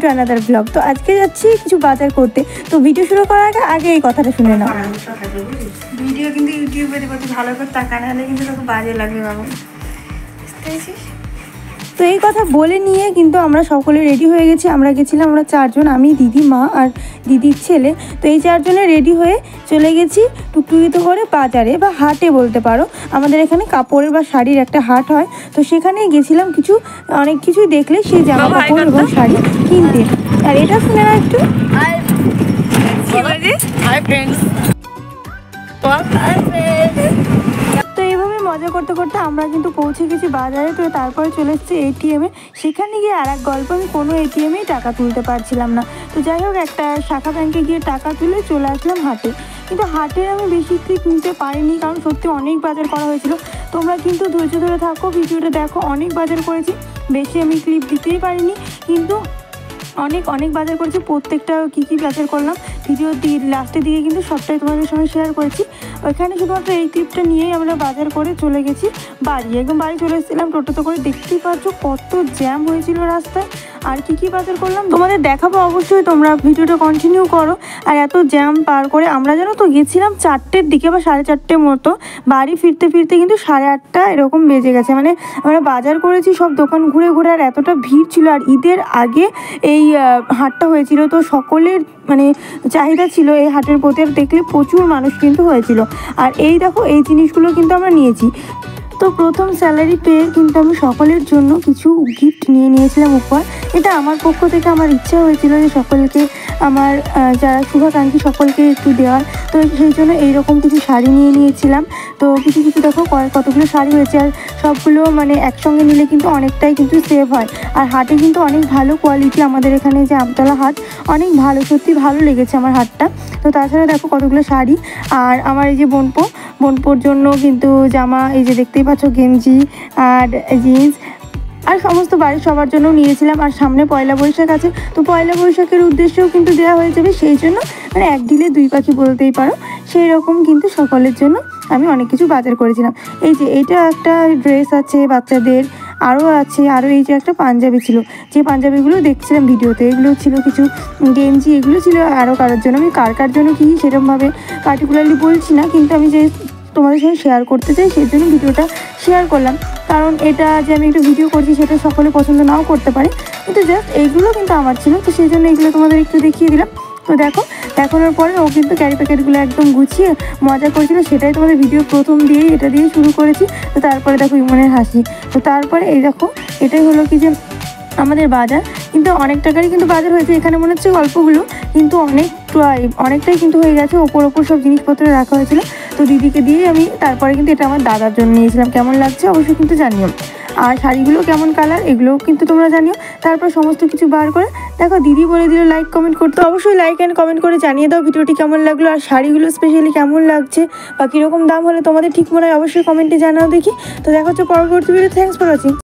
To another blog. তো আজকে যাচ্ছি কিছু বাজার করতে। তো ভিডিও শুরু করার আগে এই কথাটা শুনে নাও। ভিডিও কিন্তু ইউটিউবে দেবো, ভালো করে টাকা না হলে কিন্তু তোকে বাজে লাগবে বাবু। তো এই কথা বলে নিয়ে কিন্তু আমরা সকলে রেডি হয়ে গেছি। আমরা গেছিলাম, আমরা 4 জন, আমি, দিদি, মা আর দিদির ছেলে। তো এই 4 জনে রেডি হয়ে চলে গেছি টুকটুকিতে করে বাজারে বা হাটে বলতে পারো। আমাদের এখানে কাপড়ের বা শাড়ির একটা হাট হয়, তো সেখানে গেছিলাম অনেক কিছুই দেখলে সেই জামা কাপড় এবং শাড়ি কিনতে। আর এটা শুনে না একটু তো এইভাবে মজা করতে করতে আমরা কিন্তু পৌঁছে গেছি বাজারে। তো তারপরে চলে এসেছি এটিএমে। সেখানে গিয়ে আর এক গল্প, আমি কোনো এটিএমেই টাকা তুলতে পারছিলাম না। তো যাই হোক, একটা শাখা ব্যাংকে গিয়ে টাকা তুলে চলে আসলাম হাটে। কিন্তু হাটের আমি বেশি ক্লিপ নিতে পারিনি, কারণ সত্যি অনেক বাজার করা হয়েছিল। তোমরা কিন্তু ধৈর্য ধরে থাকো, ভিডিওটা দেখো। অনেক বাজার করেছি, বেশি আমি ক্লিপ দিতেই পারিনি, কিন্তু অনেক বাজার করেছি। প্রত্যেকটা কী বাজার করলাম ভিডিওর লাস্টের দিকে কিন্তু সবটাই তোমাদের সঙ্গে শেয়ার করেছি। ওইখানে শুধুমাত্র এই ক্লিপটা নিয়েই আমরা বাজার করে চলে গেছি বাড়ি। একদম বাড়ি চলে এসেছিলাম টোটোতে করে। দেখতেই পাচ্ছ কত জ্যাম হয়েছিল রাস্তায়। আর কী বাজার করলাম তোমাদের দেখাবো, অবশ্যই তোমরা ভিডিওটা কন্টিনিউ করো। আর এত জ্যাম পার করে আমরা যেন তো গেছিলাম 4টের দিকে বা 4:30 মতো। বাড়ি ফিরতে ফিরতে কিন্তু 8:30 এরকম বেজে গেছে। মানে আমরা বাজার করেছি সব দোকান ঘুরে ঘুরে, আর এতটা ভিড় ছিল। আর ঈদের আগে এই হাটটা হয়েছিল, তো সকলের মানে চাহিদা ছিল এই হাটের প্রতি। আর দেখলে প্রচুর মানুষ কিন্তু হয়েছিল। আর এই দেখো, এই জিনিসগুলো কিন্তু আমরা নিয়েছি। তো প্রথম স্যালারি পেয়ে কিন্তু আমি সকলের জন্য কিছু গিফট নিয়েছিলাম উপহার। এটা আমার পক্ষ থেকে আমার ইচ্ছা হয়েছিল যে সকলকে, আমার যারা শুভাকাঙ্ক্ষী সকলকে একটু দেওয়ার। তো সেই জন্য এইরকম কিছু শাড়ি নিয়েছিলাম। তো কিছু দেখো কতগুলো শাড়ি হয়েছে। আর সবগুলো মানে একসঙ্গে নিলে কিন্তু অনেকটাই কিন্তু সেভ হয়। আর হাটে কিন্তু অনেক ভালো কোয়ালিটি, আমাদের এখানে যে আমতলা হাট, অনেক ভালো, সত্যি ভালো লেগেছে আমার হাটটা। তো তাছাড়া দেখো কতগুলো শাড়ি। আর আমার এই যে বোনপোর জন্য কিন্তু জামা, এই যে দেখতেই পাচ্ছ, গেঞ্জি আর জিন্স, আর সমস্ত বাড়ির সবার জন্য নিয়েছিলাম। আর সামনে পয়লা বৈশাখ আছে, তো পয়লা বৈশাখের উদ্দেশ্যেও কিন্তু দেওয়া হয়ে যাবে। সেই জন্য মানে এক ঢিলে 2 পাখি বলতেই পারো। সেই রকম কিন্তু সকলের জন্য আমি অনেক কিছু বাজার করেছিলাম। এই যে এইটা একটা ড্রেস আছে বাচ্চাদের, আরও আছে, আরও এই যে একটা পাঞ্জাবি ছিল, যে পাঞ্জাবিগুলো দেখছিলাম ভিডিওতে, এগুলো ছিল কিছু গেঞ্জি, এগুলো ছিল আরও কারোর জন্য। আমি কার জন্য কি সেরকমভাবে পার্টিকুলারলি বলছি না, কিন্তু আমি যে তোমাদের সঙ্গে শেয়ার করতে চাই সেই জন্য ভিডিওটা শেয়ার করলাম। কারণ এটা যে আমি একটু ভিডিও করছি সেটা সকলে পছন্দ নাও করতে পারে, কিন্তু জাস্ট এইগুলো কিন্তু আমার ছিল, তো সেই জন্য এগুলো তোমাদের একটু দেখিয়ে দিলাম। তো দেখো, দেখানোর পরে ও কিন্তু ক্যারি প্যাকেটগুলো একদম গুছিয়ে মজা করেছিল। সেটাই তোমাদের ভিডিও প্রথম দিয়েই এটা দিয়ে শুরু করেছি। তো তারপরে দেখো ইমনের হাসি। তো তারপরে এই দেখো, এটাই হলো কি যে আমাদের বাজার কিন্তু অনেক টাকারই কিন্তু বাজার হয়েছে। এখানে মনে হচ্ছে গল্পগুলো কিন্তু অনেকটাই কিন্তু হয়ে গেছে। ওপর সব জিনিসপত্র রাখা হয়েছিল। তো দিদিকে দিয়ে আমি তারপরে কিন্তু এটা আমার দাদার জন্য নিয়েছিলাম। কেমন লাগছে অবশ্যই কিন্তু জানিও। আর শাড়িগুলো কেমন কালার এগুলোও কিন্তু তোমরা জানিও। তারপর সমস্ত কিছু বার করে দেখো দিদি বলে দিল লাইক কমেন্ট করতে। অবশ্যই লাইক অ্যান্ড কমেন্ট করে জানিয়ে দাও ভিডিওটি কেমন লাগলো, আর শাড়িগুলো স্পেশালি কেমন লাগছে বা কীরকম দাম হলে তোমাদের ঠিক মনে হয় অবশ্যই কমেন্টে জানাও দেখি। তো দেখা হচ্ছে পরবর্তী ভিডিও। Thanks for watching.